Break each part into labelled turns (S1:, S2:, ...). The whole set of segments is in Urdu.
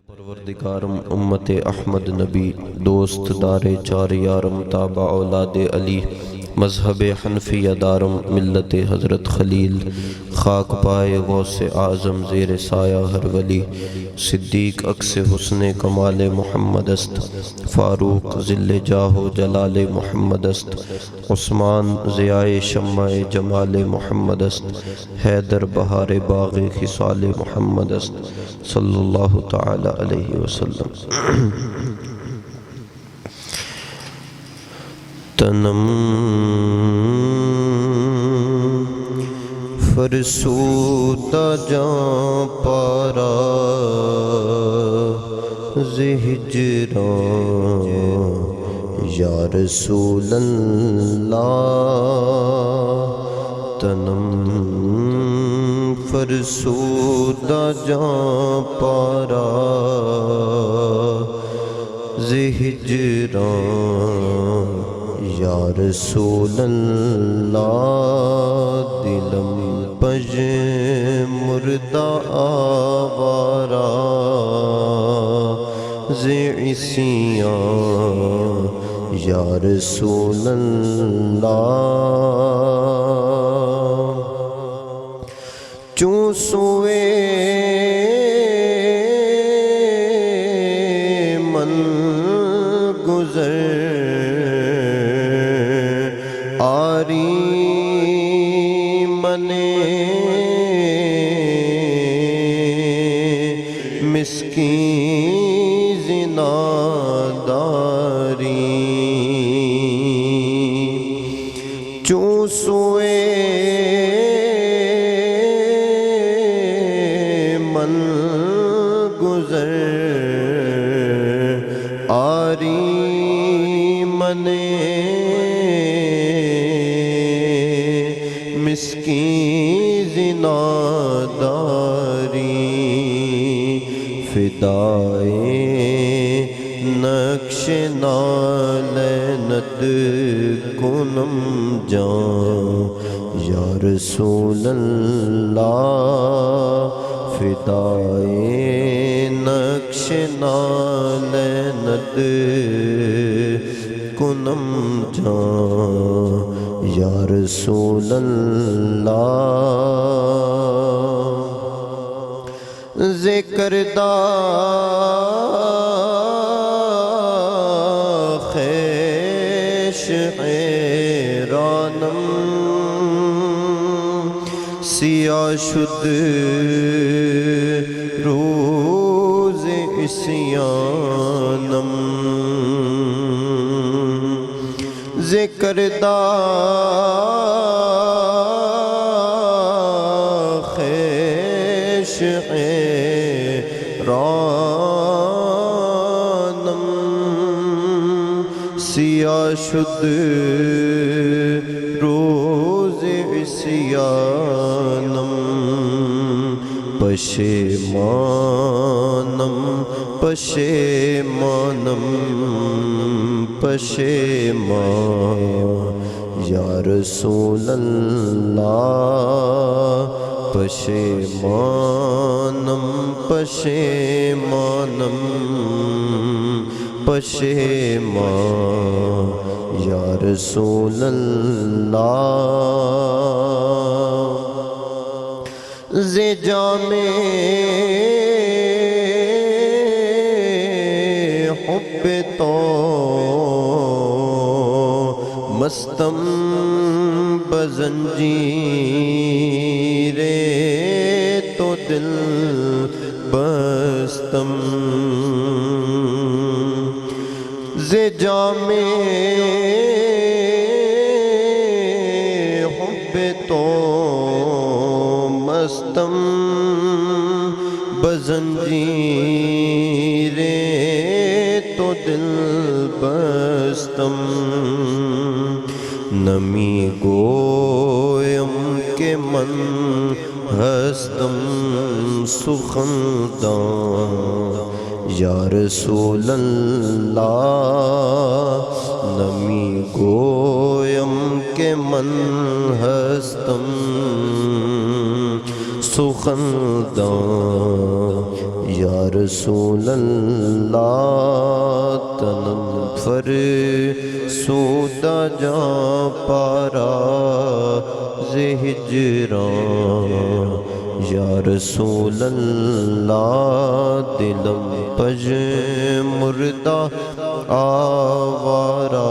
S1: پروردگارم امت احمد نبی دوست دار چار یارم تابع اولاد علی مذہب حنفیہ دارم ملت حضرت خلیل خاک پائے غوث اعظم زیر سایہ ہر ولی صدیق عکس حسن کمال محمد است فاروق ذل جاہ و جلال محمد است عثمان ضیاء شمع جمال محمد است حیدر بہار باغ خصال محمد است صلی اللہ تعالی علیہ وسلم تنم فرسودہ جاں پارا زہجران یا رسول اللہ تنم فرسودہ جاں پارا زہجران یا رسول اللہ دلم پج مردہ آوارا زعسیاں یا رسول اللہ چون سوئے من گزر آری منے مسکین زنا داری چون سوئے من گزر آری منے مسکین زنا داری فدائے نقش نالینت کنم جان یا رسول اللہ فدائے نقش نالینت کنم جان یا رسول اللہ ذکر دا خیش حیرانم سیاہ شد روز عصیانم ذکر دا خیش حیرانم سیاہ شد روز عصیانم پشیمانم پشیمانم پشیمان یا رسول اللہ پشیمانم پشیمانم پشیمان یا رسول اللہ زی جام حب تو مستم بزنجیر تو دل بستم زی جام حب تو مستم بزنجیر تو دل بستم نمی گویم کہ من ہستم سخندان یا رسول اللہ نمی گویم کہ من ہستم سخندان یا رسول اللہ تنم فر سودہ جاں پارا ہجران یا رسول اللہ دلم پج مردہ آوارا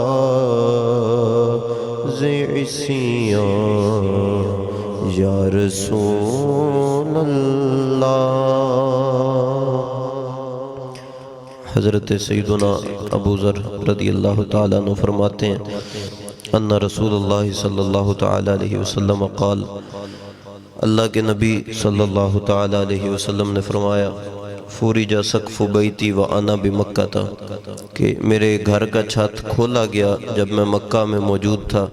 S1: عصیان یا رسول اللہ۔ حضرت سیدنا ابو ذر رضی اللہ تعالیٰ عنہ فرماتے ہیں ان رسول اللہ صلی اللہ تعالیٰ علیہ وسلم قال، اللہ کے نبی صلی اللہ تعالیٰ علیہ وسلم نے فرمایا فورج سقف بیتی وانا بمکہ تھا، کہ میرے گھر کا چھت کھولا گیا جب میں مکہ میں موجود تھا۔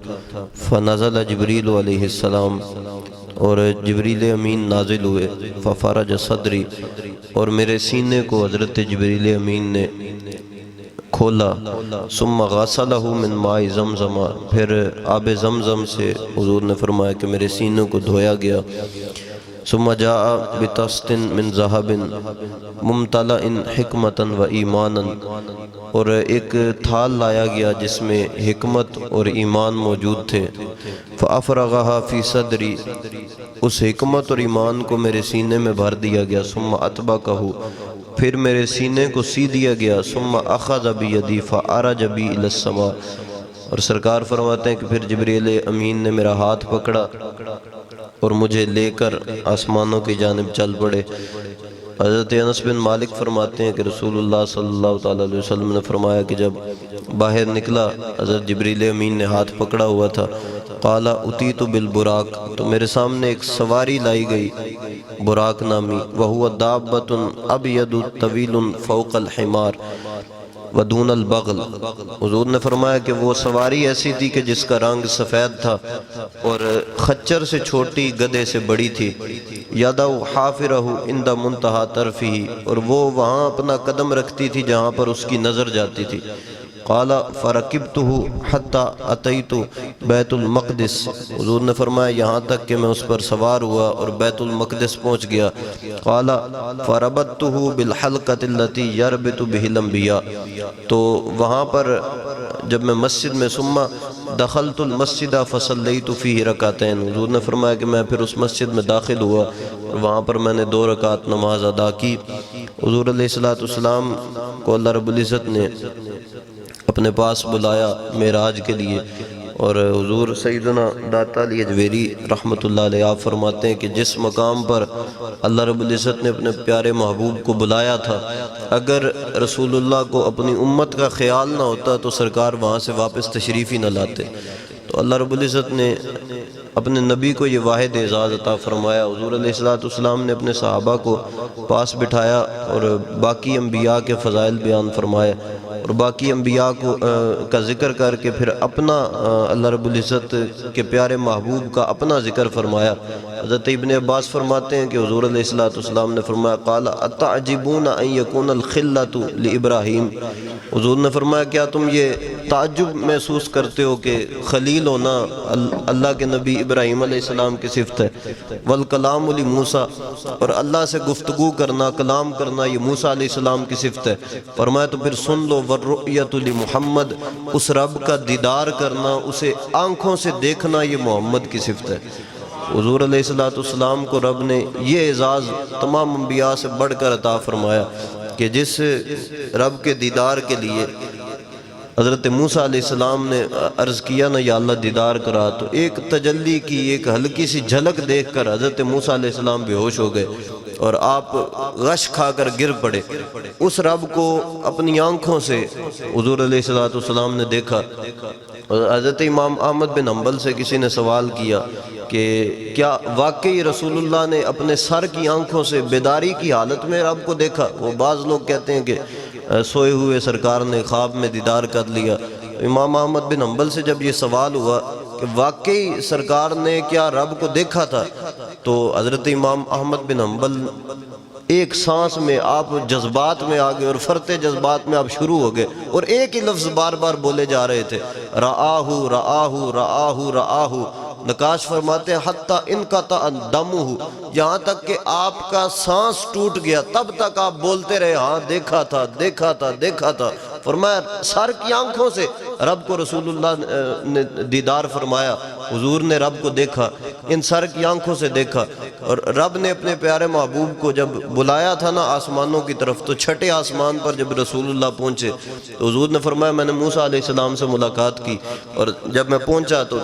S1: فنزل جبریل علیہ السلام، اور جبریل امین نازل ہوئے۔ ففرج صدری، اور میرے سینے کو حضرت جبریل امین نے کھولا۔ ثم غسلہ من ماء زمزم، پھر آب زمزم سے حضور نے فرمایا کہ میرے سینوں کو دھویا گیا۔ ثم جاء بطست من ذہب ممتلئ حکمتا و ایمانا، اور ایک تھال لایا گیا جس میں حکمت اور ایمان موجود تھے۔ فافرغها فی صدری، اس حکمت اور ایمان کو میرے سینے میں بھر دیا گیا۔ ثم اطبقہ، پھر میرے سینے کو سی دیا گیا۔ ثم اخذ بیدی فعرج بی الی السماء، اور سرکار فرماتے ہیں کہ پھر جبریل امین نے میرا ہاتھ پکڑا اور مجھے لے کر آسمانوں کی جانب چل پڑے۔ حضرت انس بن مالک فرماتے ہیں کہ رسول اللہ صلی اللہ تعالیٰ علیہ وسلم نے فرمایا کہ جب باہر نکلا حضرت جبریل امین نے ہاتھ پکڑا ہوا تھا۔ قال اتیت بالبراق، تو میرے سامنے ایک سواری لائی گئی براق نامی، وہو دابۃ ابید طویل فوق الحمار ودون البغل، حضور نے فرمایا کہ وہ سواری ایسی تھی کہ جس کا رنگ سفید تھا اور خچر سے چھوٹی گدھے سے بڑی تھی۔ یدع حافرہ عند منتہا طرفہ، اور وہ وہاں اپنا قدم رکھتی تھی جہاں پر اس کی نظر جاتی تھی۔ قال فرکبتہ حتی اتیت بیت المقدس، حضور نے فرمایا یہاں تک کہ میں اس پر سوار ہوا اور بیت المقدس پہنچ گیا۔ قال فربطتہ بالحلقۃ التي يربط بہ الانبیاء، تو وہاں پر جب میں مسجد میں ثم دخلت المسجد فصلیت فیہ رکعتین، حضور نے فرمایا کہ میں پھر اس مسجد میں داخل ہوا اور وہاں پر میں نے 2 رکعت نماز ادا کی۔ حضور علیہ السلام کو اللہ رب العزت نے اپنے پاس بلایا معراج کے لیے، اور حضور سیدنا داتا علی اجویری رحمۃ اللہ علیہ آپ فرماتے ہیں کہ جس مقام پر اللہ رب العزت نے اپنے پیارے محبوب کو بلایا تھا، اگر رسول اللہ کو اپنی امت کا خیال نہ ہوتا تو سرکار وہاں سے واپس تشریف ہی نہ لاتے۔ تو اللہ رب العزت نے اپنے نبی کو یہ واحد اعزاز عطا فرمایا۔ حضور علیہ السلام نے اپنے صحابہ کو پاس بٹھایا اور باقی انبیاء کے فضائل بیان فرمائے، اور باقی انبیاء کا ذکر کر کے پھر اپنا اللہ رب العزت کے پیارے محبوب کا اپنا ذکر فرمایا۔ حضرت ابن عباس فرماتے ہیں کہ حضور علیہ السلام نے فرمایا قال اتعجبون ان یکون الخلۃ لابراہیم، حضور نے فرمایا کیا تم یہ تعجب محسوس کرتے ہو کہ خلیل ہونا اللہ کے نبی ابراہیم علیہ السلام کی صفت ہے، والکلام لموسیٰ، اور اللہ سے گفتگو کرنا کلام کرنا یہ موسیٰ علیہ السلام کی صفت ہے۔ فرمایا تو پھر سن لو والرؤیت لمحمد، اس رب کا دیدار کرنا اسے آنکھوں سے دیکھنا یہ محمد کی صفت ہے۔ حضور علیہ السلام کو رب نے یہ اعزاز تمام انبیاء سے بڑھ کر عطا فرمایا کہ جس رب کے دیدار کے لیے حضرت موسیٰ علیہ السلام نے عرض کیا نا یا اللہ دیدار کرا، تو ایک تجلی کی ایک ہلکی سی جھلک دیکھ کر حضرت موسیٰ علیہ السلام بے ہوش ہو گئے اور آپ غش کھا کر گر پڑے۔ اس رب کو اپنی آنکھوں سے حضور علیہ السلام نے دیکھا۔ حضرت امام احمد بن حنبل سے کسی نے سوال کیا کہ کیا واقعی رسول اللہ نے اپنے سر کی آنکھوں سے بیداری کی حالت میں رب کو دیکھا؟ وہ بعض لوگ کہتے ہیں کہ سوئے ہوئے سرکار نے خواب میں دیدار کر لیا۔ امام احمد بن حنبل سے جب یہ سوال ہوا کہ واقعی سرکار نے کیا رب کو دیکھا تھا، تو حضرت امام احمد بن حنبل ایک سانس میں آپ جذبات میں آگئے اور فرتے جذبات میں آپ شروع ہو گئے اور ایک ہی لفظ بار بار بولے جا رہے تھے، رآہو رآہو رآہو رآہو، نقاش فرماتے ہیں حتیٰ انقطع دمہ، یہاں تک کہ آپ کا سانس ٹوٹ گیا تب تک آپ بولتے رہے ہاں دیکھا تھا دیکھا تھا دیکھا تھا۔ فرمایا سر کی آنکھوں سے رب کو رسول اللہ نے دیدار فرمایا، حضور نے رب کو دیکھا، ان سر کی آنکھوں سے دیکھا۔ اور رب نے اپنے پیارے محبوب کو جب بلایا تھا نا آسمانوں کی طرف، تو چھٹے آسمان پر جب رسول اللہ پہنچے تو حضور نے فرمایا میں نے موسیٰ علیہ السلام سے ملاقات کی، اور جب میں پہنچا تو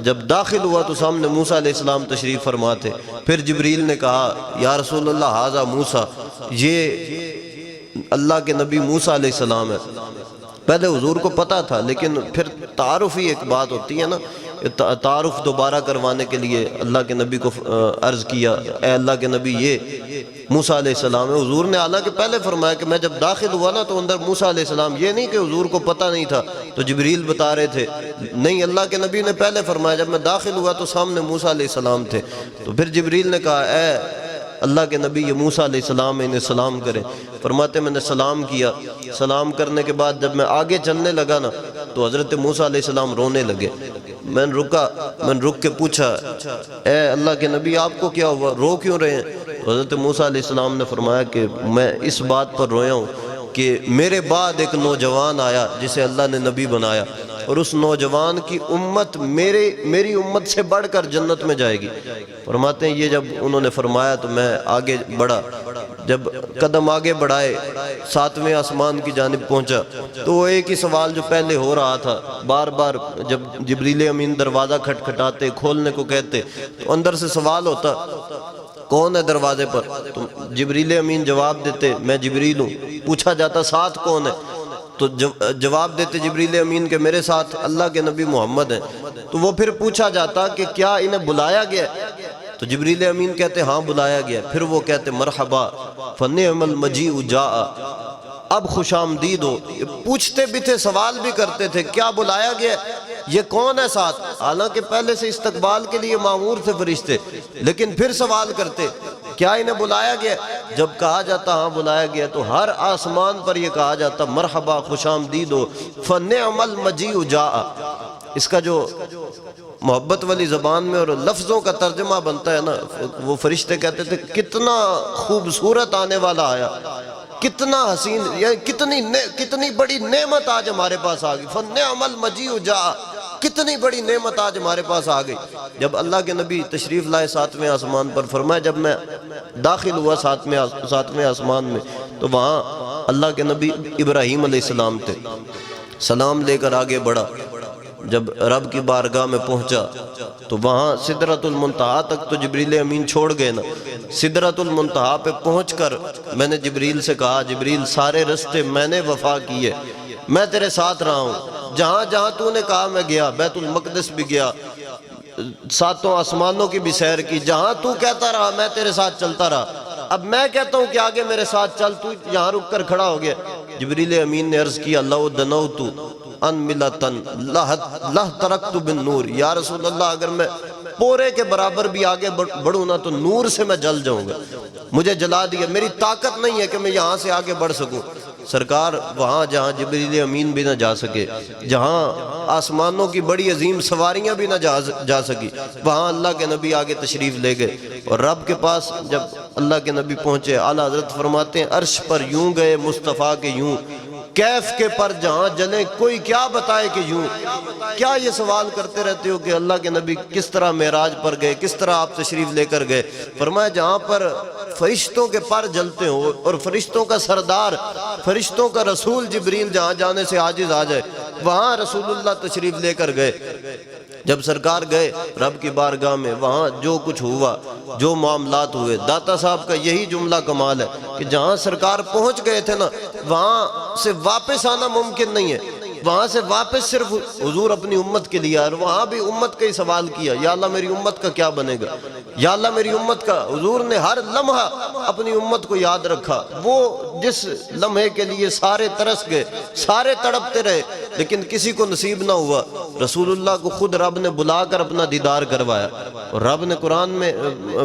S1: جب داخل ہوا تو سامنے موسیٰ علیہ السلام تشریف فرما تھے۔ پھر جبریل نے کہا یا رسول اللہ ھذا موسیٰ، یہ اللہ کے نبی موسیٰ علیہ السلام ہے۔ پہلے حضور کو پتا تھا، لیکن پھر تعارف ہی ایک بات ہوتی ہے نا، تعارف دوبارہ کروانے کے لیے اللہ کے نبی کو عرض کیا اے اللہ کے نبی یہ موسیٰ علیہ السلام ہے۔ حضور نے حالانکہ پہلے فرمایا کہ میں جب داخل ہوا نا تو اندر موسیٰ علیہ السلام، یہ نہیں کہ حضور کو پتہ نہیں تھا تو جبریل بتا رہے تھے، نہیں، اللہ کے نبی نے پہلے فرمایا جب میں داخل ہوا تو سامنے موسیٰ علیہ السلام تھے۔ تو پھر جبریل نے کہا اے اللہ کے نبی یہ موسیٰ علیہ السلام انہیں سلام کریں۔ فرماتے میں نے سلام کیا، سلام کرنے کے بعد جب میں آگے چلنے لگا نا تو حضرت موسیٰ علیہ السلام رونے لگے۔ میں نے رک کے پوچھا اے اللہ کے نبی آپ کو کیا ہوا، رو کیوں رہے ہیں؟ حضرت موسیٰ علیہ السلام نے فرمایا کہ میں اس بات پر رویا ہوں کہ میرے بعد ایک نوجوان آیا جسے اللہ نے نبی بنایا، اور اس نوجوان کی امت میری امت سے بڑھ کر جنت میں جائے گی۔ فرماتے ہیں یہ جب انہوں نے فرمایا تو میں آگے بڑھا، جب قدم آگے بڑھائے 7ویں آسمان کی جانب پہنچا تو وہ ایک ہی سوال جو پہلے ہو رہا تھا، بار بار جب جبریل امین دروازہ کھٹکھٹاتے کھولنے کو کہتے تو اندر سے سوال ہوتا کون ہے دروازے پر، تو جبریل امین جواب دیتے میں جبریل ہوں۔ پوچھا جاتا ساتھ کون ہے، تو جواب دیتے جبریل امین کہ میرے ساتھ اللہ کے نبی محمد ہیں۔ تو وہ پھر پوچھا جاتا کہ کیا انہیں بلایا گیا، تو جبریل امین کہتے ہاں بلایا گیا۔ پھر وہ کہتے مرحبا فنعم المجیء جاء، اب خوش آمدید ہو۔ پوچھتے بھی تھے، سوال بھی کرتے تھے کیا بلایا گیا، یہ کون ہے ساتھ، حالانکہ پہلے سے استقبال کے لیے معمور تھے فرشتے، لیکن پھر سوال کرتے کیا انہیں بلایا گیا۔ جب کہا جاتا ہاں بلایا گیا تو ہر آسمان پر یہ کہا جاتا مرحبا خوش آمدید ہو، فنعم المجیء جاء۔ اس کا جو محبت والی زبان میں اور لفظوں کا ترجمہ بنتا ہے نا، وہ فرشتے کہتے تھے کتنا خوبصورت آنے والا آیا، کتنا حسین، یعنی کتنی بڑی نعمت آج ہمارے پاس آ گئی، فنعم المجیء جاء، کتنی بڑی نعمت آج ہمارے پاس آ گئی۔ جب اللہ کے نبی تشریف لائے 7ویں آسمان پر، فرمایا جب میں داخل ہوا 7ویں آسمان میں تو وہاں اللہ کے نبی ابراہیم علیہ السلام تھے۔ سلام لے کر آگے بڑھا، جب رب کی بارگاہ میں پہنچا تو وہاں سدرۃ المنتہا تک تو جبریل امین چھوڑ گئے نا، سدرۃ المنتہا پہ پہنچ کر میں نے جبریل سے کہا جبریل سارے رستے میں نے وفا کی ہے، میں تیرے ساتھ رہا ہوں، جہاں جہاں تو نے کہا میں گیا، بیت المقدس بھی گیا، 7 آسمانوں کی بھی سیر کی، جہاں تو کہتا رہا میں تیرے ساتھ چلتا رہا، اب میں کہتا ہوں کہ آگے میرے ساتھ چل، تو یہاں رک کر کھڑا ہو گیا۔ جبریل امین نے عرض کیا لو دنوت ان ملتن لہ ترکت بالنور، یا رسول اللہ اگر میں پورے کے برابر بھی آگے بڑھوں نا تو نور سے میں جل جاؤں گا، مجھے جلا دیا، میری طاقت نہیں ہے کہ میں یہاں سے آگے بڑھ سکوں۔ سرکار وہاں جہاں جبریل امین بھی نہ جا سکے، جہاں آسمانوں کی بڑی عظیم سواریاں بھی نہ جا سکی، وہاں اللہ کے نبی آگے تشریف لے گئے، اور رب کے پاس جب اللہ کے نبی پہنچے اعلیٰ حضرت فرماتے ہیں عرش پر یوں گئے مصطفیٰ کے یوں، کیف کے پر جہاں جلیں کوئی کیا بتائے کہ یوں۔ کیا یہ سوال کرتے رہتے ہو کہ اللہ کے نبی کس طرح معراج پر گئے، کس طرح آپ تشریف لے کر گئے؟ فرمایا جہاں پر فرشتوں کے پر جلتے ہو اور فرشتوں کا سردار، فرشتوں کا رسول جبریل جہاں جانے سے عاجز آ جائے، وہاں رسول اللہ تشریف لے کر گئے۔ جب سرکار گئے رب کی بارگاہ میں، وہاں جو کچھ ہوا، جو معاملات ہوئے، داتا صاحب کا یہی جملہ کمال ہے کہ جہاں سرکار پہنچ گئے تھے نا وہاں سے واپس آنا ممکن نہیں ہے، وہاں سے واپس صرف حضور اپنی امت کے لیے، اور وہاں بھی امت کا ہی سوال کیا یا اللہ میری امت کا کیا بنے گا، یا اللہ میری امت کا۔ حضور نے ہر لمحہ اپنی امت کو یاد رکھا، وہ جس لمحے کے لیے سارے ترس گئے، سارے تڑپتے رہے، لیکن کسی کو نصیب نہ ہوا۔ رسول اللہ کو خود رب نے بلا کر اپنا دیدار کروایا، اور رب نے قرآن میں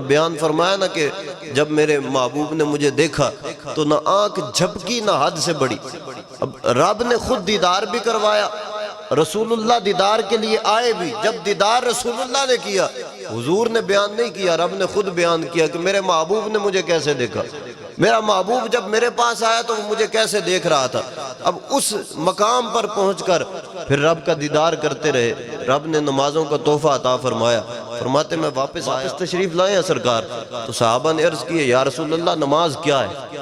S1: بیان فرمایا نا کہ جب میرے محبوب نے مجھے دیکھا تو نہ آنکھ جھپکی نہ حد سے بڑی۔ اب رب نے خود دیدار بھی کروایا، رسول اللہ دیدار کے لیے آئے بھی، جب دیدار رسول اللہ نے کیا، حضور نے بیان نہیں کیا، رب نے خود بیان کیا کہ میرے محبوب نے مجھے کیسے دیکھا، میرا محبوب جب میرے پاس آیا تو وہ مجھے کیسے دیکھ رہا تھا۔ اب اس مقام پر پہنچ کر پھر رب کا دیدار کرتے رہے، رب نے نمازوں کا تحفہ عطا فرمایا، فرماتے میں واپس تشریف لائے ہیں سرکار، تو صحابہ نے عرض کی یا رسول اللہ نماز کیا ہے؟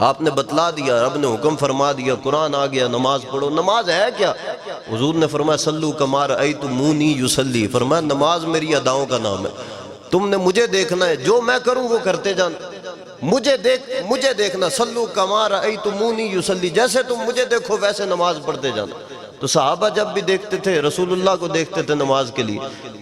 S1: آپ نے بتلا دیا، رب نے حکم فرما دیا، قرآن آ گیا نماز پڑھو۔ نماز ہے کیا؟ حضور نے فرمایا سلو کما رأیتمونی یصلی، فرمایا نماز میری اداؤں کا نام ہے، تم نے مجھے دیکھنا ہے، جو میں کروں وہ کرتے جانا، مجھے دیکھنا، سلو کما رأیتمونی یصلی، جیسے تم مجھے دیکھو ویسے نماز پڑھتے جانا۔ تو صحابہ جب بھی دیکھتے تھے رسول اللہ کو دیکھتے تھے نماز کے لیے،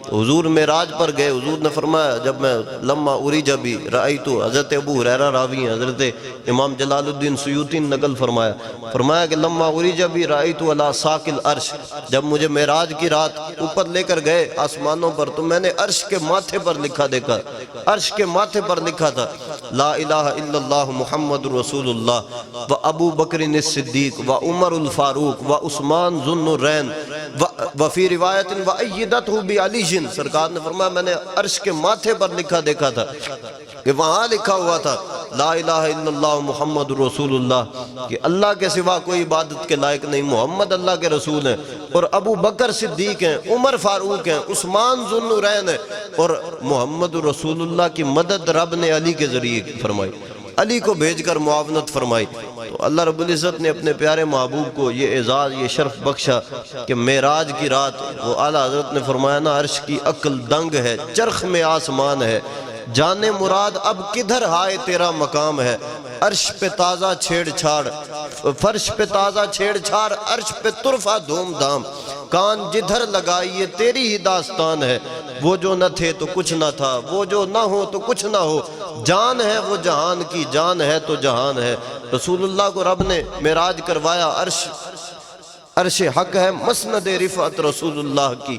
S1: حضور معراج پر گئے، حضور نے فرمایا جب میں لما اریج بھی رأیتو، حضرت ابو ہریرہ راوی ہیں، حضرت امام جلال الدین سیوطی نے نقل فرمایا کہ لما اریج بھی رأیتو علی ساق العرش، جب مجھے معراج کی رات اوپر لے کر گئے آسمانوں پر تو میں نے عرش کے ماتھے پر لکھا دیکھا، عرش کے ماتھے پر لکھا تھا لا الہ الا اللہ محمد رسول اللہ و ابو بکر الصدیق و عمر الفاروق و عثمان ذو النورین وفی روایت و ایدتہ بعلی جن، سرکار نے فرمایا میں نے عرش کے ماتھے پر لکھا دیکھا تھا کہ وہاں لکھا ہوا تھا لا الہ الا اللہ محمد رسول اللہ، کہ اللہ کے سوا کوئی عبادت کے لائق نہیں، محمد اللہ کے رسول ہیں، اور ابو بکر صدیق ہیں، عمر فاروق ہیں، عثمان ذو النورین ہیں، اور محمد رسول اللہ کی مدد رب نے علی کے ذریعے فرمائی، علی کو بھیج کر معاونت فرمائی۔ تو اللہ رب العزت نے اپنے پیارے محبوب کو یہ اعزاز، یہ شرف بخشا کہ معراج کی رات وہ اعلیٰ حضرت نے فرمایا نا عرش کی عقل دنگ ہے، چرخ میں آسمان ہے، جانے مراد اب کدھر ہائے تیرا مقام ہے، عرش پہ تازہ چھیڑ چھاڑ، فرش پہ تازہ چھیڑ چھاڑ، عرش پہ طرفہ دھوم دھام، کان جدھر لگائیے تیری ہی داستان ہے، وہ جو نہ تھے تو کچھ نہ تھا، وہ جو نہ ہو تو کچھ نہ ہو، جان ہے وہ جہان کی، جان ہے تو جہان ہے۔ رسول اللہ کو رب نے معراج کروایا، عرش حق ہے مسند رفعت رسول اللہ کی،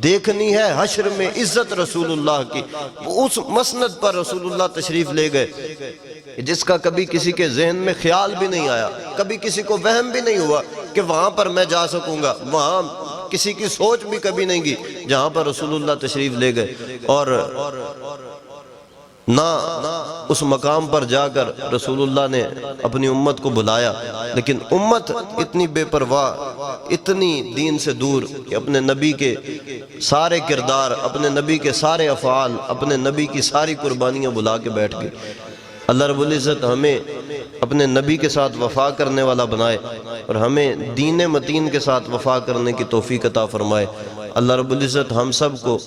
S1: دیکھنی ہے حشر میں عزت رسول اللہ کی، اس مسند پر رسول اللہ تشریف لے گئے جس کا کبھی کسی کے ذہن میں خیال بھی نہیں آیا، کبھی کسی کو وہم بھی نہیں ہوا کہ وہاں پر میں جا سکوں گا، وہاں کسی کی سوچ بھی کبھی نہیں گئی جہاں پر رسول اللہ تشریف لے گئے، اور نہ اس مقام پر جا کر رسول اللہ نے اپنی امت کو بلایا، لیکن امت اتنی بے پرواہ، اتنی دین سے دور کہ اپنے نبی کے سارے کردار، اپنے نبی کے سارے افعال، اپنے نبی کی ساری قربانیاں بلا کے بیٹھ گئی۔ اللہ رب العزت ہمیں اپنے نبی کے ساتھ وفا کرنے والا بنائے اور ہمیں دین متین کے ساتھ وفا کرنے کی توفیق عطا فرمائے۔ اللہ رب العزت ہم سب کو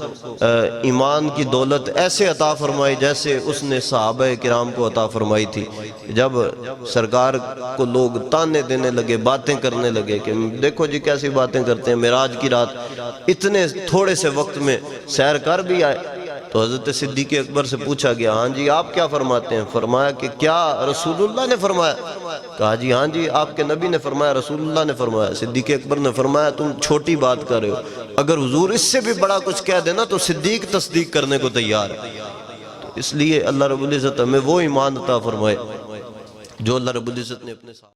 S1: ایمان کی دولت ایسے عطا فرمائے جیسے اس نے صحابہ کرام کو عطا فرمائی تھی۔ جب سرکار کو لوگ تانے دینے لگے، باتیں کرنے لگے کہ دیکھو جی کیسی باتیں کرتے ہیں، معراج کی رات اتنے تھوڑے سے وقت میں سیر کر بھی آئے، تو حضرت صدیق اکبر سے پوچھا گیا ہاں جی آپ کیا فرماتے ہیں؟ فرمایا کہ کیا رسول اللہ نے فرمایا؟ کہا جی ہاں جی آپ کے نبی نے فرمایا، رسول اللہ نے فرمایا۔ صدیق اکبر نے فرمایا تم چھوٹی بات کر رہے ہو، اگر حضور اس سے بھی بڑا کچھ کہہ دینا تو صدیق تصدیق کرنے کو تیار ہے۔ تو اس لیے اللہ رب العزت ہمیں وہ ایمان عطا فرمائے جو اللہ رب العزت نے اپنے ساتھ